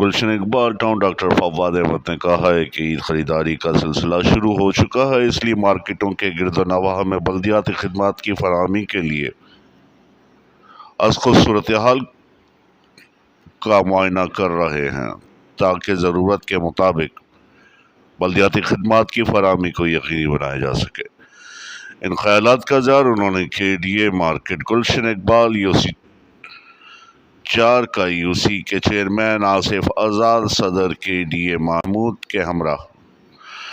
Gulshan Iqbal town doctor Fawad Ahmad نے کہا ہے کہ عید خریداری کا سلسلہ شروع ہو چکا ہے، اس لیے مارکیٹوں کے گرد و نواح میں بلدیاتی خدمات کی فراہمی کے لیے از خود صورتحال کا معائنہ کر رہے ہیں تاکہ ضرورت کے مطابق بلدیاتی خدمات کی فراہمی کو یقینی بنایا جا سکے۔ ان خیالات کا اظہار انہوں نے KDA market Gulshan Iqbal UC4 کا UC کے چئیرمین آصف آزاد صدر KDA محمود کے ہمراہ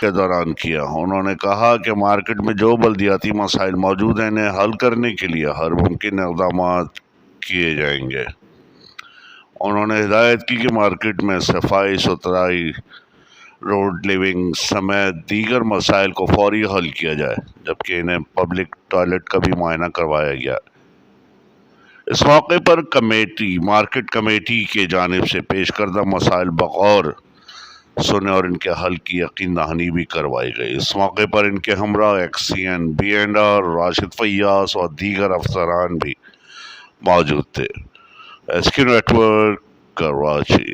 کے دوران کیا۔ انہوں نے کہا کہ مارکیٹ میں جو بلدیاتی مسائل موجود ہیں انہیں حل کرنے کے لیے ہر ممکن اقدامات کیے جائیں گے۔ انہوں نے ہدایت کی کہ مارکیٹ میں صفائی ستھرائی، روڈ لیونگ سمیت دیگر مسائل کو فوری حل کیا جائے، جبکہ انہیں پبلک ٹوائلٹ کا بھی معائنہ کروایا گیا۔ اس موقع پر مارکیٹ کمیٹی کی جانب سے پیش کردہ مسائل بغور سنے اور ان کے حل کی یقین دہانی بھی کروائی گئی۔ اس موقع پر ان کے ہمراہ XCN B&R راشد فیاض اور دیگر افسران بھی موجود تھے۔ SQ network Karachi.